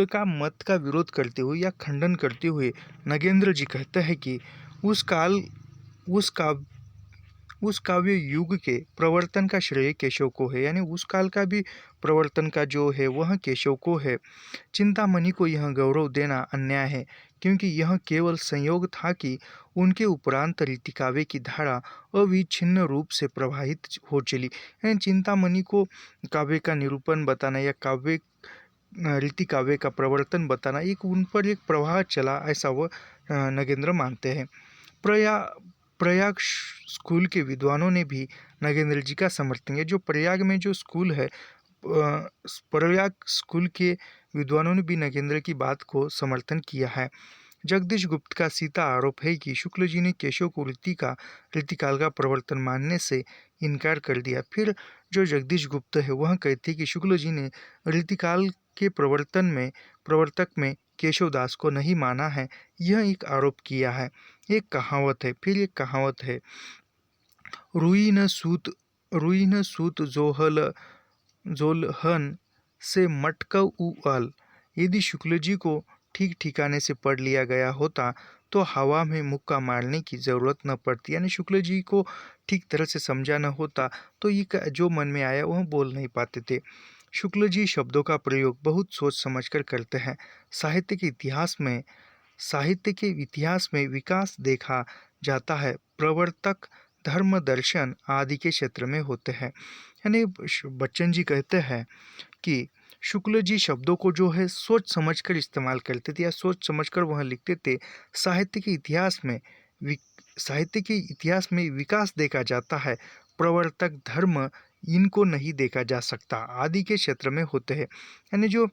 का मत का विरोध करते हुए या खंडन करते हुए नगेंद्र जी कहते हैं कि उस काव्य युग के प्रवर्तन का श्रेय केशव को है। यानी उस काल का भी प्रवर्तन का जो है वह केशव को है। चिंतामणि को यह गौरव देना अन्याय है, क्योंकि यह केवल संयोग था कि उनके उपरांत रीति काव्य की धारा अविच्छिन्न रूप से प्रवाहित हो चली। यानी चिंतामणि को काव्य का निरूपण बताना या रीति काव्य का प्रवर्तन बताना, उन पर एक प्रवाह चला, ऐसा वह नगेंद्र मानते हैं। प्रयाग स्कूल के विद्वानों ने भी नगेंद्र जी का समर्थन किया। जो प्रयाग में जो स्कूल है, प्रयाग स्कूल के विद्वानों ने भी नगेंद्र की बात को समर्थन किया है। जगदीश गुप्त का सीधा आरोप है कि शुक्ल जी ने केशव को रीतिकाल का प्रवर्तन मानने से इनकार कर दिया। फिर जो जगदीश गुप्त है वह कहते हैं कि शुक्ल जी ने रीतिकाल के प्रवर्तक में केशवदास को नहीं माना है, यह एक आरोप किया है। एक कहावत है, रुई न सूत जोलहन से मटकव उअल। यदि शुक्ल जी को ठीक ठिकाने से पढ़ लिया गया होता तो हवा में मुक्का मारने की जरूरत न पड़ती। यानी शुक्ल जी को ठीक तरह से समझा न होता तो ये जो मन में आया वह बोल नहीं पाते थे। शुक्ल जी शब्दों का प्रयोग बहुत सोच समझकर करते हैं। साहित्य के इतिहास में विकास देखा जाता है, प्रवर्तक धर्म दर्शन आदि के क्षेत्र में होते हैं। यानी बच्चन जी कहते हैं कि शुक्ल जी शब्दों को जो है सोच समझकर इस्तेमाल करते थे या सोच समझकर वह लिखते थे। साहित्य के इतिहास में विकास देखा जाता है, प्रवर्तक धर्म इनको नहीं देखा जा सकता, आदि के क्षेत्र में होते हैं। यानी जो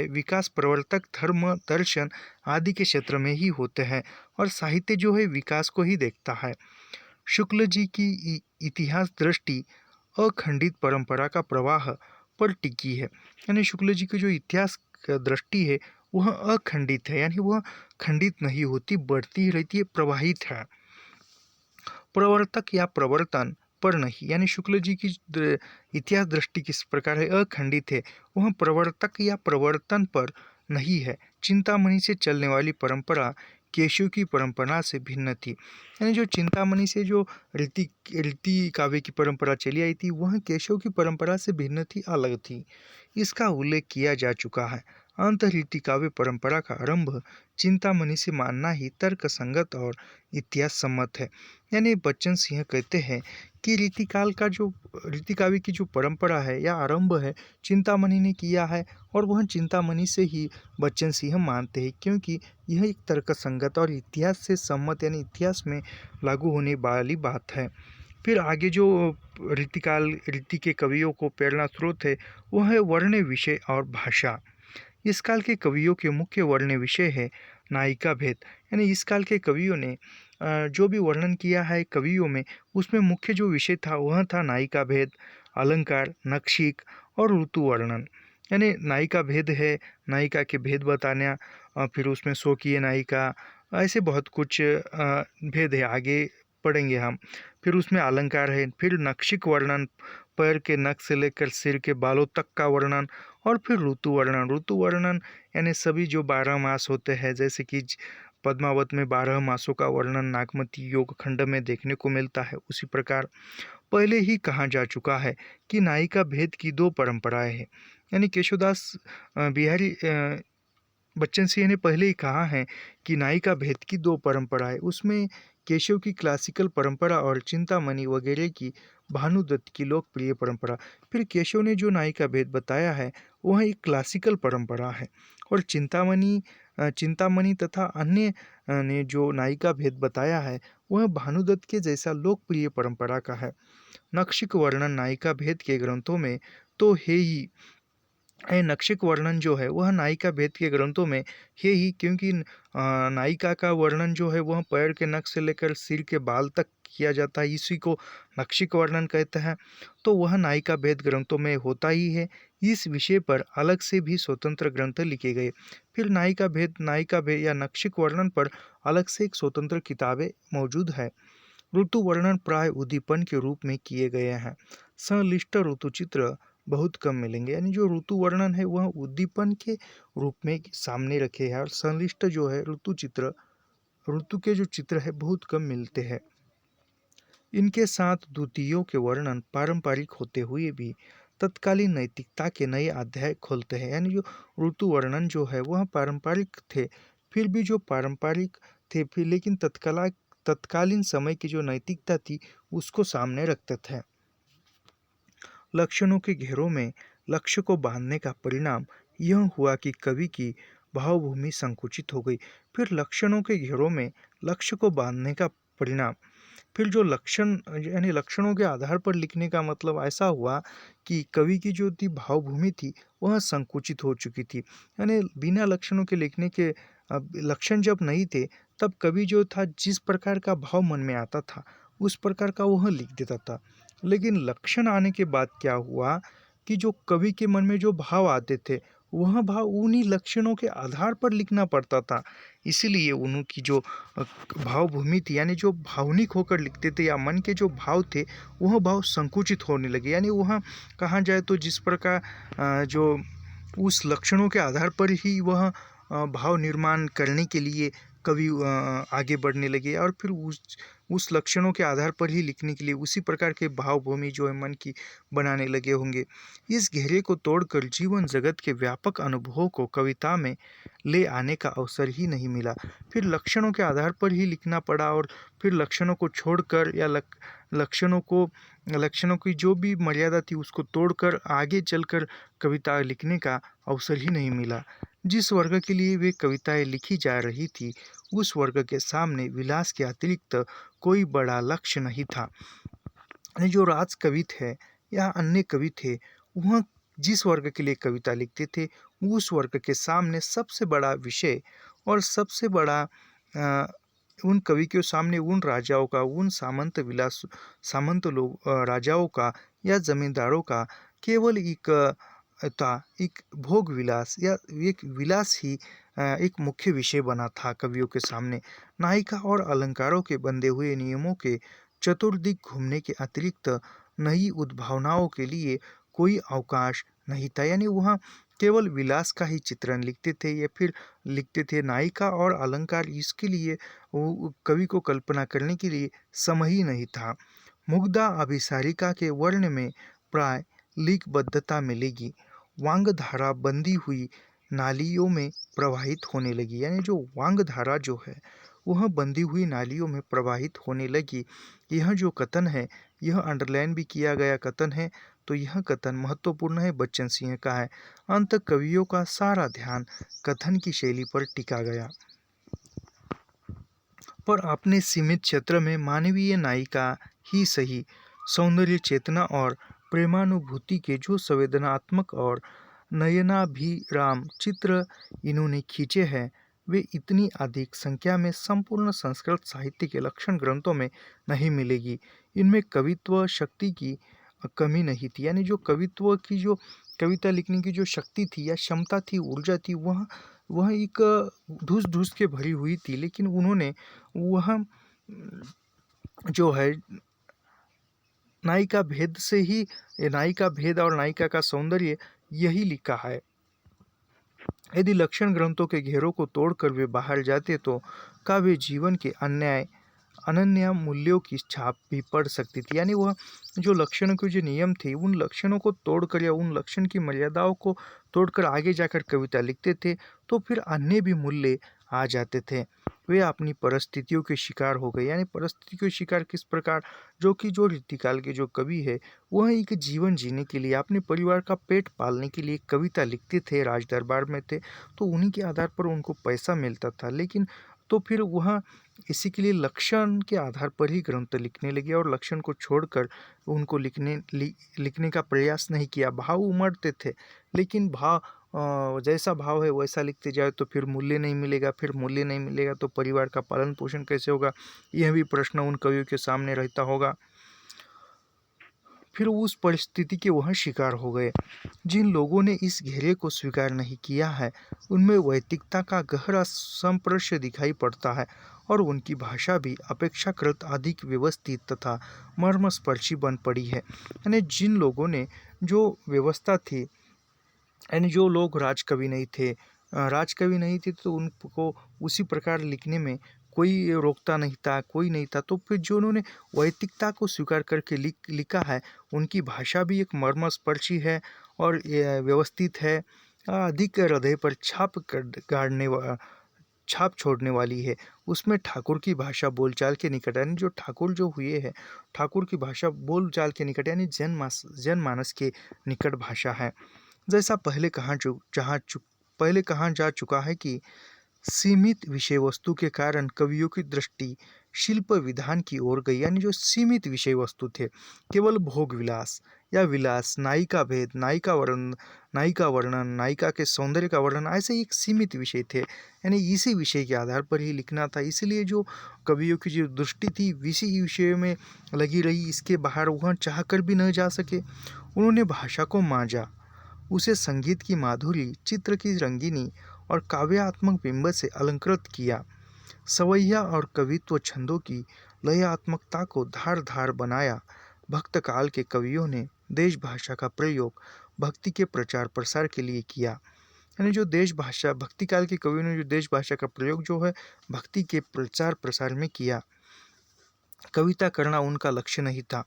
विकास प्रवर्तक धर्म दर्शन आदि के क्षेत्र में ही होते हैं, और साहित्य जो है विकास को ही देखता है। शुक्ल जी की इतिहास दृष्टि अखंडित परंपरा का प्रवाह पर टिकी है। यानी शुक्ल जी की जो इतिहास दृष्टि है वह अखंडित है, यानी वह खंडित नहीं होती, बढ़ती ही रहती है, प्रवाहित है, प्रवर्तक या प्रवर्तन पर नहीं। यानी शुक्ल जी की इतिहास दृष्टि किस प्रकार है, अखंडित है, वह प्रवर्तक या प्रवर्तन पर नहीं है। चिंतामणि से चलने वाली परंपरा केशव की परंपरा से भिन्न थी। यानी जो चिंतामणि से जो रीति काव्य की परंपरा चली आई थी वह केशव की परंपरा से भिन्न थी, अलग थी। इसका उल्लेख किया जा चुका है। अंत रीति काव्य परंपरा का आरंभ चिंतामणि से मानना ही तर्क संगत और इतिहास सम्मत है। यानी बच्चन सिंह कहते हैं कि रीति काव्य की जो परंपरा है या आरंभ है चिंतामणि ने किया है, और वह चिंतामणि से ही बच्चन सिंह मानते हैं, क्योंकि यह एक तर्क संगत और इतिहास से सम्मत यानी इतिहास में लागू होने वाली बात है। फिर आगे जो रीति के कवियों को प्रेरणा स्रोत है वह है वर्ण विषय और भाषा। इस काल के कवियों के मुख्य वर्ण विषय है नायिका भेद। यानी इस काल के कवियों ने जो भी वर्णन किया है कवियों में, उसमें मुख्य जो विषय था वह था नायिका भेद, अलंकार, नक्षिक और ऋतु वर्णन। यानी नायिका भेद है, नायिका के भेद बताना, फिर उसमें स्वकीय नायिका, ऐसे बहुत कुछ भेद है, आगे पढ़ेंगे हम। फिर उसमें अलंकार है, फिर नक्षिक वर्णन, पैर के नख से लेकर सिर के बालों तक का वर्णन, और फिर ऋतु वर्णन। ऋतु वर्णन यानी सभी जो 12 मास होते हैं, जैसे कि पद्मावत में 12 मासों का वर्णन नागमती योग खंड में देखने को मिलता है, उसी प्रकार पहले ही कहा जा चुका है कि नायिका भेद की 2 परंपराएं हैं। यानी केशवदास बिहारी बच्चन सिंह ने पहले ही कहा है कि नायिका भेद की 2 परंपराएं, उसमें केशव की क्लासिकल परंपरा और चिंतामणि वगैरह की भानुदत्त की लोकप्रिय परंपरा। फिर केशव ने जो नायिका भेद बताया है वह एक क्लासिकल परंपरा है, और चिंतामणि तथा अन्य ने जो नायिका भेद बताया है वह भानुदत्त के जैसा लोकप्रिय परंपरा का है। नक्षिक वर्णन नायिका भेद के ग्रंथों में तो है ही, नक्षिक वर्णन जो है वह नायिका भेद के ग्रंथों में है ही, क्योंकि नायिका का वर्णन जो है वह पैर के नख से लेकर सिर के बाल तक किया जाता है, इसी को नक्षिक वर्णन कहते हैं। तो वह नायिका भेद ग्रंथों में होता ही है। इस विषय पर अलग से भी स्वतंत्र ग्रंथ लिखे गए। फिर नायिका भेद या नक्षिक वर्णन पर अलग से एक स्वतंत्र किताबें मौजूद है। ऋतु वर्णन प्राय उद्दीपन के रूप में किए गए हैं। संलिष्ट ऋतु चित्र बहुत कम मिलेंगे, यानी जो ऋतु वर्णन है वह उद्दीपन के रूप में सामने रखे हैं, और संलिष्ट जो है ऋतु के जो चित्र है बहुत कम मिलते हैं। इनके साथ द्वितीयों के वर्णन पारंपरिक होते हुए भी तत्कालीन नैतिकता के नए अध्याय खोलते हैं। यानी जो ऋतु वर्णन जो है वह पारंपरिक थे, फिर भी जो पारंपरिक थे फिर लेकिन तत्कालीन समय की जो नैतिकता थी उसको सामने रखते थे। लक्षणों के घेरों में लक्ष्य को बांधने का परिणाम यह हुआ कि कवि की भावभूमि संकुचित हो गई। फिर लक्षणों के घेरों में लक्ष्य को बांधने का परिणाम, फिर जो लक्षण यानी लक्षणों के आधार पर लिखने का मतलब ऐसा हुआ कि कवि की जो थी भावभूमि थी वह संकुचित हो चुकी थी। यानी बिना लक्षणों के लिखने के, लक्षण जब नहीं थे तब कवि जो था जिस प्रकार का भाव मन में आता था उस प्रकार का वह लिख देता था। लेकिन लक्षण आने के बाद क्या हुआ कि जो कवि के मन में जो भाव आते थे वह भाव उन्हीं लक्षणों के आधार पर लिखना पड़ता था। इसीलिए उनकी जो भावभूमि थी, यानी जो भावनिक होकर लिखते थे या मन के जो भाव थे वह भाव संकुचित होने लगे। यानी वह कहा जाए तो जिस प्रकार जो उस लक्षणों के आधार पर ही वह भाव निर्माण करने के लिए कवि आगे बढ़ने लगे, और फिर उस लक्षणों के आधार पर ही लिखने के लिए उसी प्रकार के भावभूमि जो है मन की बनाने लगे होंगे। इस घेरे को तोड़कर जीवन जगत के व्यापक अनुभवों को कविता में ले आने का अवसर ही नहीं मिला। फिर लक्षणों के आधार पर ही लिखना पड़ा, और फिर लक्षणों को छोड़कर या लक्षणों की जो भी मर्यादा थी उसको तोड़कर आगे चलकर कविता लिखने का अवसर ही नहीं मिला। जिस वर्ग के लिए वे कविताएं लिखी जा रही थी उस वर्ग के सामने विलास के अतिरिक्त कोई बड़ा लक्ष्य नहीं था। जो राज कवि थे या अन्य कवि थे वह जिस वर्ग के लिए कविता लिखते थे उस वर्ग के सामने सबसे बड़ा विषय और सबसे बड़ा उन कवि के सामने उन राजाओं का, उन सामंत लोग राजाओं का या जमींदारों का केवल एक भोग विलास या एक विलास ही एक मुख्य विषय बना था कवियों के सामने। नायिका और अलंकारों के बंधे हुए नियमों के चतुर्दिक घूमने के अतिरिक्त नई उद्भावनाओं के लिए कोई अवकाश नहीं था। यानी वहाँ केवल विलास का ही चित्रण लिखते थे या फिर लिखते थे। नायिका और अलंकार इसके लिए कवि को कल्पना करने के लिए समय ही नहीं था। मुग्धा अभिसारिका के वर्ण में प्राय लिखबद्धता मिलेगी। वांग धारा बंधी हुई नालियों में प्रवाहित होने लगी। यानी जो वांग धारा जो है वह बंधी हुई नालियों में प्रवाहित होने लगी। यह जो कथन है यह अंडरलाइन भी किया गया कथन है, तो यह कथन महत्वपूर्ण है, बच्चन सिंह का है। अंत कवियों का सारा ध्यान कथन की शैली पर टिका गया, पर अपने सीमित क्षेत्र में मानवीय नायिका ही सही, सौंदर्य चेतना और प्रेमानुभूति के जो संवेदनात्मक और नयनाभिराम चित्र इन्होंने खींचे हैं वे इतनी अधिक संख्या में संपूर्ण संस्कृत साहित्य के लक्षण ग्रंथों में नहीं मिलेगी। इनमें कवित्व शक्ति की कमी नहीं थी। यानी जो कवित्व की जो कविता लिखने की जो शक्ति थी या क्षमता थी, ऊर्जा थी, वह एक धुस-धुस के भरी हुई थी। लेकिन उन्होंने वह जो है नायिका भेद और नायिका का सौंदर्य यही लिखा है। यदि लक्षण ग्रंथों के घेरों को तोड़कर वे बाहर जाते तो काव्य जीवन के अनन्य मूल्यों की छाप भी पड़ सकती थी। यानी वह जो लक्षणों के जो नियम थे, उन लक्षणों को तोड़कर या उन लक्षण की मर्यादाओं को तोड़कर आगे जाकर कविता लिखते थे, तो फिर अन्य भी मूल्य आ जाते थे। वे अपनी परिस्थितियों के शिकार हो गए। यानी परिस्थिति के शिकार किस प्रकार, जो रीतिकाल के जो कवि है, वह एक जीवन जीने के लिए, अपने परिवार का पेट पालने के लिए कविता लिखते थे, राज दरबार में थे, तो उन्हीं के आधार पर उनको पैसा मिलता था। लेकिन तो फिर वह इसी के लिए लक्षण के आधार पर ही ग्रंथ लिखने लगे और लक्षण को छोड़कर उनको लिखने का प्रयास नहीं किया। भाव उमड़ते थे, लेकिन जैसा भाव है वैसा लिखते जाए तो फिर मूल्य नहीं मिलेगा, फिर मूल्य नहीं मिलेगा तो परिवार का पालन पोषण कैसे होगा, यह भी प्रश्न उन कवियों के सामने रहता होगा। फिर उस परिस्थिति के वह शिकार हो गए। जिन लोगों ने इस घेरे को स्वीकार नहीं किया है, उनमें वैयक्तिकता का गहरा संप्रेष्य दिखाई पड़ता है और उनकी भाषा भी अपेक्षाकृत अधिक व्यवस्थित तथा मर्मस्पर्शी बन पड़ी है। यानी जिन लोगों ने जो व्यवस्था थी, यानी जो लोग राजकवि नहीं थे तो उनको उसी प्रकार लिखने में कोई रोकता नहीं था, कोई नहीं था। तो फिर जो उन्होंने वैयक्तिकता को स्वीकार करके लिखा है, उनकी भाषा भी एक मर्मस्पर्शी है और व्यवस्थित है, अधिक हृदय पर छाप छोड़ने वाली है। उसमें ठाकुर की भाषा बोलचाल के निकट, यानी जो ठाकुर जो हुए हैं, ठाकुर की भाषा बोलचाल के निकट, यानी जनमानस के निकट भाषा है। जैसा पहले कहा जा चुका है कि सीमित विषय वस्तु के कारण कवियों की दृष्टि शिल्प विधान की ओर गई। यानी जो सीमित विषय वस्तु थे, केवल भोग विलास या विलास, नायिका भेद, नायिका वर्णन, नायिका के सौंदर्य का वर्णन, ऐसे एक सीमित विषय थे। यानी इसी विषय के आधार पर ही लिखना था। इसीलिए जो कवियों की जो दृष्टि थी इसी विषय में लगी रही, इसके बाहर वह चाह कर भी न जा सके। उन्होंने भाषा को मांझा, उसे संगीत की माधुरी, चित्र की रंगीनी और काव्यात्मक बिंब से अलंकृत किया। सवैया और कवित्व छंदों की लयात्मकता को धार धार बनाया। भक्त काल के कवियों ने देश भाषा का प्रयोग भक्ति के प्रचार प्रसार के लिए किया। यानी जो भक्ति काल के कवियों ने जो देश भाषा का प्रयोग जो है भक्ति के प्रचार प्रसार में किया। कविता करना उनका लक्ष्य नहीं था।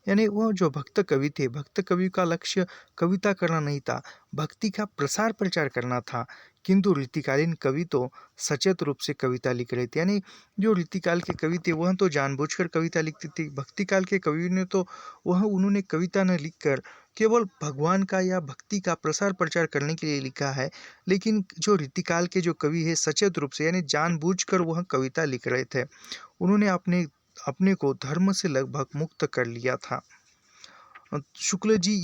यानी वह जो भक्त कवि थे, भक्त कवि का लक्ष्य कविता करना नहीं था, भक्ति का प्रसार प्रचार करना था। किंतु रीतिकालीन कवि तो सचेत रूप से कविता लिख रहे थे। यानी जो रीतिकाल के कवि थे वह तो जानबूझकर कविता लिखते थे। भक्ति काल के कवि ने तो उन्होंने कविता न लिखकर केवल भगवान का या भक्ति का प्रसार प्रचार करने के लिए लिखा है। लेकिन जो रीतिकाल के जो कवि है सचेत रूप से, यानी जानबूझकर वह कविता लिख रहे थे। उन्होंने अपने को धर्म से लगभग मुक्त कर लिया था। शुक्ल जी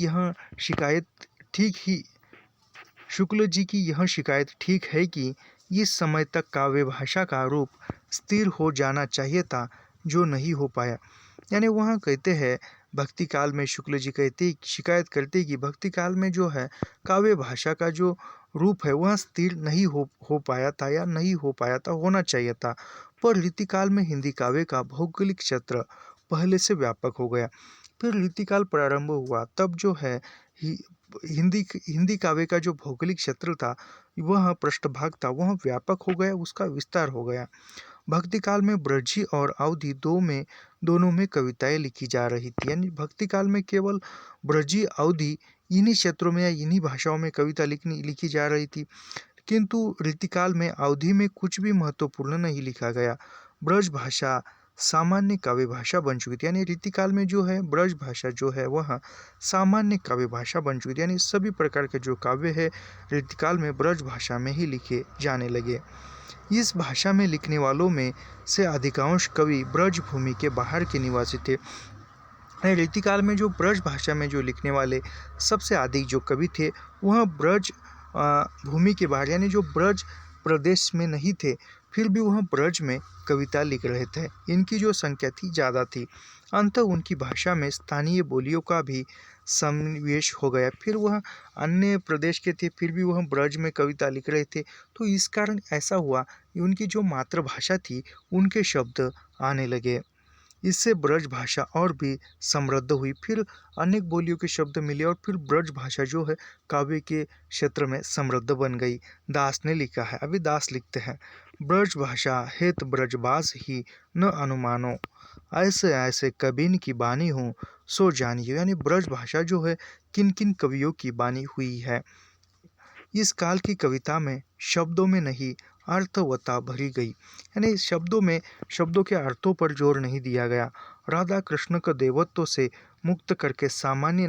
की यह शिकायत ठीक है कि इस समय तक काव्य भाषा का रूप स्थिर हो जाना चाहिए था, जो नहीं हो पाया। यानी वहाँ कहते हैं भक्ति काल में शुक्ल जी शिकायत करते कि भक्ति काल में जो है काव्य भाषा का जो रूप है वह स्थिर नहीं हो पाया था या नहीं हो पाया था, होना चाहिए था। पर रीतिकाल में हिंदी काव्य का भौगोलिक क्षेत्र पहले से व्यापक हो गया। फिर रीतिकाल प्रारंभ हुआ, तब जो है हिंदी काव्य का जो भौगोलिक क्षेत्र था, वह पृष्ठभाग था, वह व्यापक हो गया, उसका विस्तार हो गया। भक्ति काल में ब्रजी और अवधी दोनों में कविताएं लिखी जा रही थी। यानी भक्ति काल में केवल ब्रजी अवधी इन्हीं क्षेत्रों में या इन्हीं भाषाओं में कविता लिखी जा रही थी। किंतु रीतिकाल में अवधि में कुछ भी महत्वपूर्ण नहीं लिखा गया। ब्रज भाषा सामान्य काव्य भाषा बन चुकी थी। यानी रीतिकाल में जो है ब्रज भाषा जो है वह सामान्य काव्य भाषा बन चुकी थी। यानी सभी प्रकार के जो काव्य है रीतिकाल में ब्रज भाषा में ही लिखे जाने लगे। इस भाषा में लिखने वालों में से अधिकांश कवि ब्रज भूमि के बाहर के निवासी थे। रीतिकाल में जो ब्रज भाषा में जो लिखने वाले सबसे अधिक जो कवि थे वह ब्रज भूमि के बाहर, यानी जो ब्रज प्रदेश में नहीं थे, फिर भी वह ब्रज में कविता लिख रहे थे। इनकी जो संख्या थी ज़्यादा थी। अंततः उनकी भाषा में स्थानीय बोलियों का भी समावेश हो गया। फिर वह अन्य प्रदेश के थे, फिर भी वह ब्रज में कविता लिख रहे थे। तो इस कारण ऐसा हुआ कि उनकी जो मातृभाषा थी उनके शब्द आने लगे। इससे ब्रज भाषा और भी समृद्ध हुई। फिर अनेक बोलियों के शब्द मिले और फिर ब्रज भाषा जो है काव्य के क्षेत्र में समृद्ध बन गई। दास ने लिखा है, अभी दास लिखते हैं, ब्रज भाषा हेत ब्रजबास ही न अनुमानो, ऐसे ऐसे कबीन की बानी हूँ सो जानियो। यानी ब्रज भाषा जो है किन किन कवियों की बानी हुई है। इस काल की कविता में शब्दों में नहीं अर्थवत्ता भरी गई। यानी शब्दों के अर्थों पर जोर नहीं दिया गया। राधा कृष्ण को देवत्व से मुक्त करके सामान्य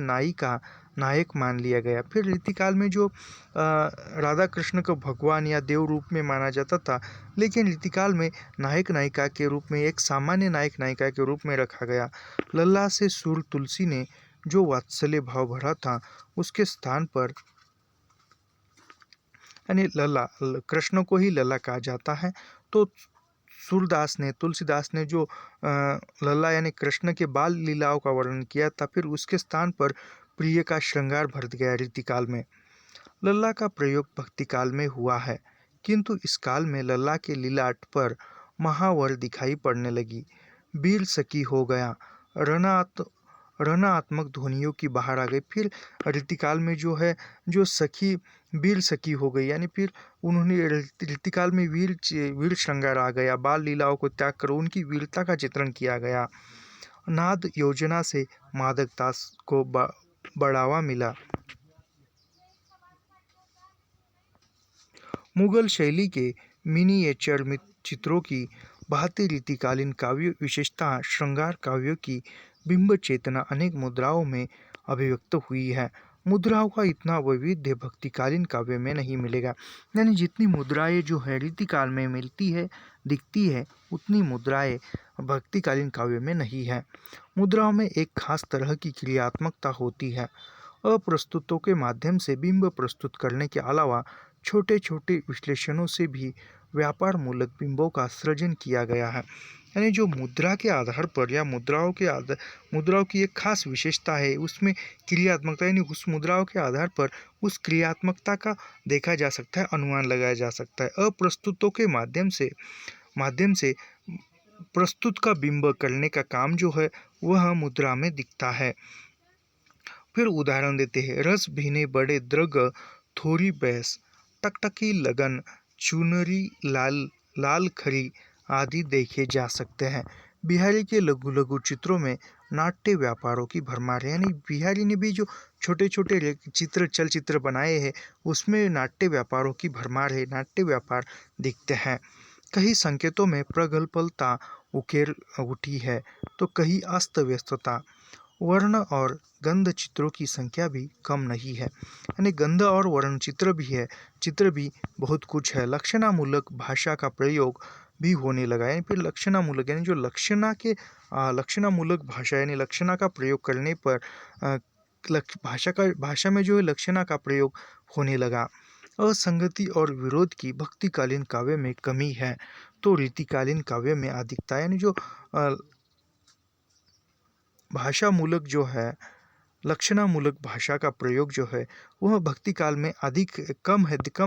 नायक मान लिया गया। फिर रीतिकाल में जो राधा कृष्ण को भगवान या देव रूप में माना जाता था, लेकिन रीतिकाल में नायक नायिका के रूप में एक सामान्य नायक नायिका के रूप में रखा गया। लल्ला से सुर तुलसी ने जो वात्सल्य भाव भरा था उसके स्थान पर, यानी लल्ला, कृष्ण को ही लल्ला कहा जाता है। तो तुलसीदास ने जो लल्ला यानी कृष्ण के बाल लीलाओं का वर्णन किया था, फिर उसके स्थान पर प्रिय का श्रृंगार भर गया रीतिकाल में। लल्ला का प्रयोग भक्ति काल में हुआ है, किंतु इस काल में लल्ला के लीलाट पर महावर दिखाई पड़ने लगी। वीर सखी हो गया, रणात्मक ध्वनियों की बाहर आ गई। फिर रीतिकाल में जो है जो सखी वीर सखी हो गई, यानी फिर उन्होंने रीतिकाल में वीर श्रृंगार आ गया। बाल लीलाओं को त्याग कर उनकी वीरता का चित्रण किया गया। नाद योजना से मादकता को बढ़ावा मिला। मुगल शैली के मिनिएचर चित्रों की भांति रीतिकालीन काव्य विशेषता श्रृंगार काव्यों की बिंब चेतना अनेक मुद्राओं में अभिव्यक्त हुई है। मुद्राओं का इतना वैविध्य भक्तिकालीन काव्य में नहीं मिलेगा। यानी जितनी मुद्राएं जो है रीतिकाल में मिलती है दिखती है, उतनी मुद्राएं भक्तिकालीन काव्य में नहीं है। मुद्राओं में एक खास तरह की क्रियात्मकता होती है। अप्रस्तुतों के माध्यम से बिंब प्रस्तुत करने के अलावा छोटे छोटे विश्लेषणों से भी व्यापार मूलक बिंबों का सृजन किया गया है। यानी जो मुद्रा के आधार पर या मुद्राओं की एक खास विशेषता है, उसमें क्रियात्मकता, यानी उस मुद्राओं के आधार पर उस क्रियात्मकता का देखा जा सकता है, अनुमान लगाया जा सकता है। अप्रस्तुतों के माध्यम से प्रस्तुत का बिंब करने का काम जो है वह मुद्रा में दिखता है। फिर उदाहरण देते हैं, रस भीने बड़े द्रग थोड़ी बैस, टकटकी लगन चुनरी लाल खरी आदि देखे जा सकते हैं। बिहारी के लघु लघु चित्रों में नाट्य व्यापारों की भरमार है। यानी बिहारी ने भी जो छोटे छोटे चलचित्र बनाए हैं उसमें नाट्य व्यापारों की भरमार है, नाट्य व्यापार दिखते हैं। कई संकेतों में प्रगल्भता उकेर उठी है तो कहीं अस्त व्यस्तता। वर्ण और गंध चित्रों की संख्या भी कम नहीं है। यानी गंध और वर्ण चित्र भी बहुत कुछ है। लक्षणामूलक भाषा का प्रयोग भी होने लगा है। फिर लक्षणामूलक यानी जो लक्षणामूलक भाषा यानी लक्षणा का प्रयोग करने पर भाषा में जो है लक्षणा का प्रयोग होने लगा। असंगति और विरोध की भक्तिकालीन काव्य में कमी है तो रीतिकालीन काव्य में अधिकता। यानी जो भाषा मूलक जो है लक्षणामूलक भाषा का प्रयोग जो है वह भक्ति काल में कम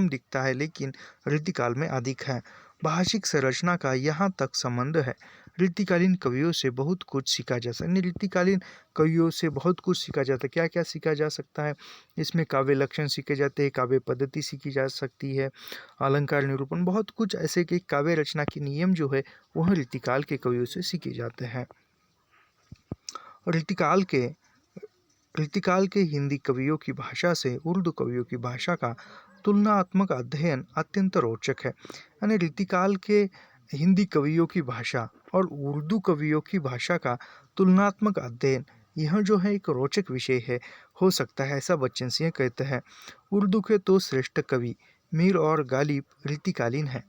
दिखता है, लेकिन रीतिकाल में अधिक है। भाषिक संरचना का यहाँ तक संबंध है। रीतिकालीन कवियों से बहुत कुछ सीखा जा सकता है। रीतिकालीन कवियों से बहुत कुछ सीखा जाता है। क्या क्या सीखा जा सकता है? इसमें काव्य लक्षण सीखे जाते हैं, काव्य पद्धति सीखी जा सकती है, अलंकार निरूपण, बहुत कुछ ऐसे कि काव्य रचना के नियम जो है वह रीतिकाल के कवियों से सीखे जाते हैं। रीतिकाल के हिंदी कवियों की भाषा से उर्दू कवियों की भाषा का तुलनात्मक अध्ययन अत्यंत रोचक है। यानी रीतिकाल के हिंदी कवियों की भाषा और उर्दू कवियों की भाषा का तुलनात्मक अध्ययन यह जो है एक रोचक विषय है, हो सकता है, ऐसा बच्चन सिंह कहते हैं। उर्दू के दो श्रेष्ठ कवि मीर और गालिब रीतिकालीन हैं।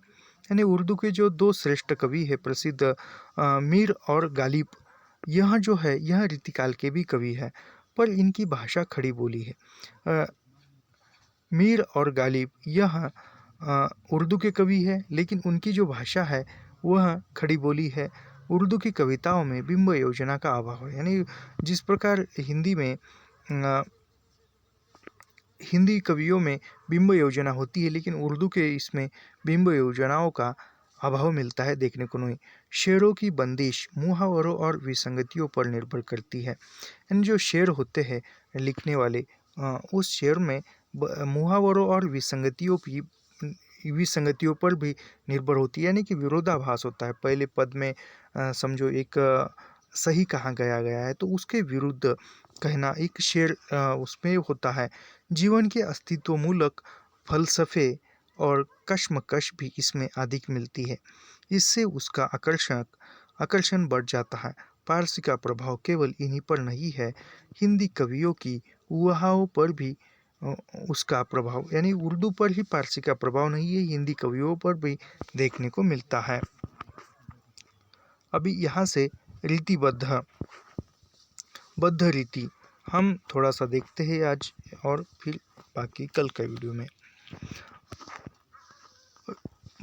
यानी उर्दू के जो दो श्रेष्ठ कवि है प्रसिद्ध मीर और गालिब, यह जो है यह रीतिकाल के भी कवि है, पर इनकी भाषा खड़ी बोली है। मीर और गालिब यह उर्दू के कवि है, लेकिन उनकी जो भाषा है वह खड़ी बोली है। उर्दू की कविताओं में बिंब योजना का अभाव है, यानी जिस प्रकार हिंदी कवियों में बिंब योजना होती है, लेकिन उर्दू के इसमें बिंब योजनाओं का अभाव मिलता है देखने को नहीं। शेरों की बंदिश मुहावरों और विसंगतियों पर निर्भर करती है, यानी जो शेर होते हैं लिखने वाले, उस शेर में मुहावरों और विसंगतियों पर भी निर्भर होती है, यानी कि विरोधाभास होता है। पहले पद में समझो एक सही कहा गया है, तो उसके विरुद्ध कहना एक शेर उसमें होता है। जीवन के अस्तित्वमूलक फलसफे और कश्मकश भी इसमें अधिक मिलती है। इससे उसका आकर्षण बढ़ जाता है। पारसी का प्रभाव केवल इन्हीं पर नहीं है, हिंदी कवियों की उहाओं पर भी उसका प्रभाव, यानी उर्दू पर ही पारसी का प्रभाव नहीं है, हिंदी कवियों पर भी देखने को मिलता है। अभी यहाँ से रीतिबद्ध रीति हम थोड़ा सा देखते हैं आज, और फिर बाकी कल के वीडियो में।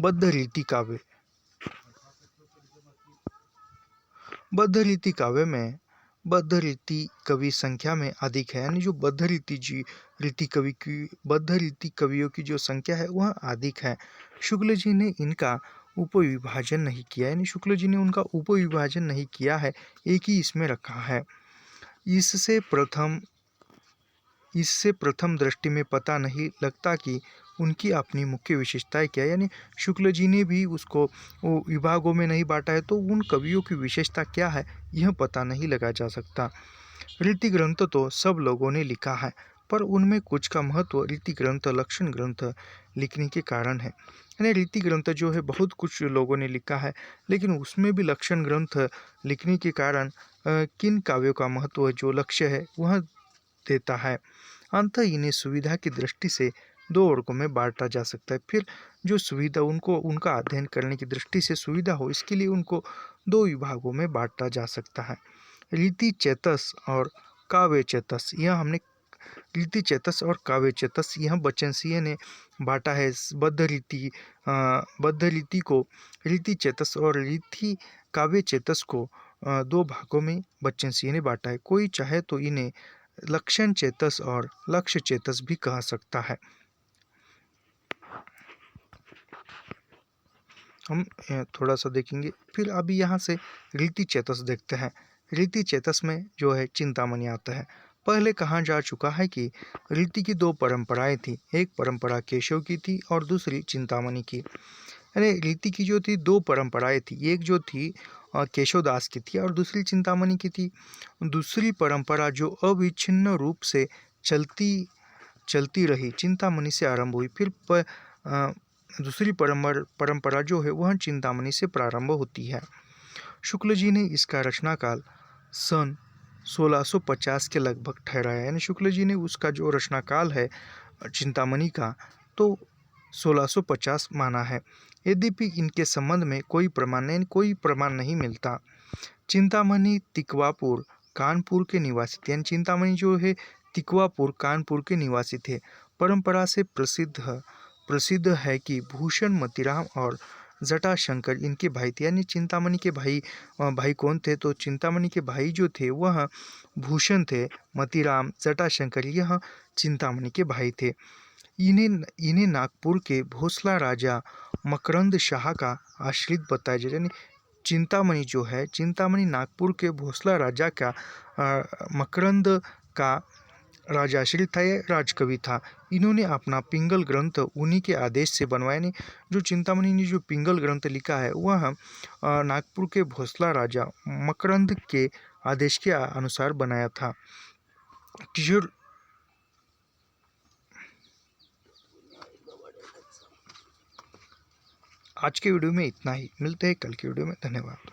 बद्ध रीति काव्य। बद्ध रीति काव्य में बद्ध रीति कवि संख्या में अधिक है, यानी जो बद्ध रीति कवियों की जो संख्या है वह अधिक है। शुक्ल जी ने इनका उपविभाजन नहीं किया, यानी शुक्ल जी ने उनका उपविभाजन नहीं किया है, एक ही इसमें रखा है। इससे प्रथम दृष्टि में पता नहीं लगता कि उनकी अपनी मुख्य विशेषताएं क्या है, यानी शुक्ल जी ने भी उसको विभागों में नहीं बांटा है, तो उन कवियों की विशेषता क्या है यह पता नहीं लगा जा सकता। रीति ग्रंथ तो सब लोगों ने लिखा है, पर उनमें कुछ का महत्व रीति ग्रंथ लक्षण ग्रंथ लिखने के कारण है। यानी रीति ग्रंथ जो है बहुत कुछ लोगों ने लिखा है, लेकिन उसमें भी लक्षण ग्रंथ लिखने के कारण किन काव्यों का महत्व जो लक्ष्य है वह देता है। अंततः इन्हें सुविधा की दृष्टि से दो वर्गों में बांटा जा सकता है। फिर जो सुविधा उनका अध्ययन करने की दृष्टि से सुविधा हो, इसके लिए उनको दो विभागों में बांटा जा सकता है। रीति चेतस और काव्य चेतस, यह हमने रीति चेतस और काव्य चेतस यह बच्चन सिंह ने बांटा है। बद्ध रीति को रीति चेतस और रीति काव्य चेतस को दो भागों में बच्चन सिंह ने बांटा है। कोई चाहे तो इन्हें लक्षण चेतस और लक्ष्य चेतस भी कह सकता है। हम थोड़ा सा देखेंगे। फिर अभी यहाँ से रीति चेतस देखते हैं। रीति चेतस में जो है चिंतामणि आता है। पहले कहा जा चुका है कि रीति की दो परंपराएं थी, एक परंपरा केशव की थी और दूसरी चिंतामणि की। यानी रीति की जो थी दो परंपराएं थी, एक जो थी केशवदास की थी और दूसरी चिंतामणि की थी। दूसरी परंपरा जो अविच्छिन्न रूप से चलती रही चिंतामणि से आरंभ हुई। फिर दूसरी परंपरा जो है वह चिंतामणि से प्रारंभ होती है। शुक्ल जी ने इसका रचनाकाल सन 1650 के लगभग ठहराया, यानी शुक्ल जी ने उसका जो रचनाकाल है चिंतामणि का तो 1650 माना है। यद्यपि इनके संबंध में कोई प्रमाण नहीं मिलता। चिंतामणि तिकवापुर कानपुर के निवासी थे, यानी चिंतामणि जो है तिकवापुर कानपुर के निवासी थे। परंपरा से प्रसिद्ध है कि भूषण मतीराम और जटाशंकर इनके भाई थे, यानी चिंतामणि के भाई कौन थे, तो चिंतामणि के भाई जो थे वह भूषण थे, मतीराम जटाशंकर यह चिंतामणि के भाई थे। इन्हें नागपुर के भोसला राजा मकरंद शाह का आश्रित बताया जाए, यानी चिंतामणि जो है चिंतामणि नागपुर के भोसला राजा का मकरंद का राजाश्रित था, या राजकवि था। इन्होंने अपना पिंगल ग्रंथ उन्हीं के आदेश से बनवाया। नहीं, जो चिंतामणि ने जो पिंगल ग्रंथ लिखा है वह नागपुर के भोसला राजा मकरंद के आदेश के अनुसार बनाया था। किशोर आज के वीडियो में इतना ही, मिलते हैं कल के वीडियो में। धन्यवाद।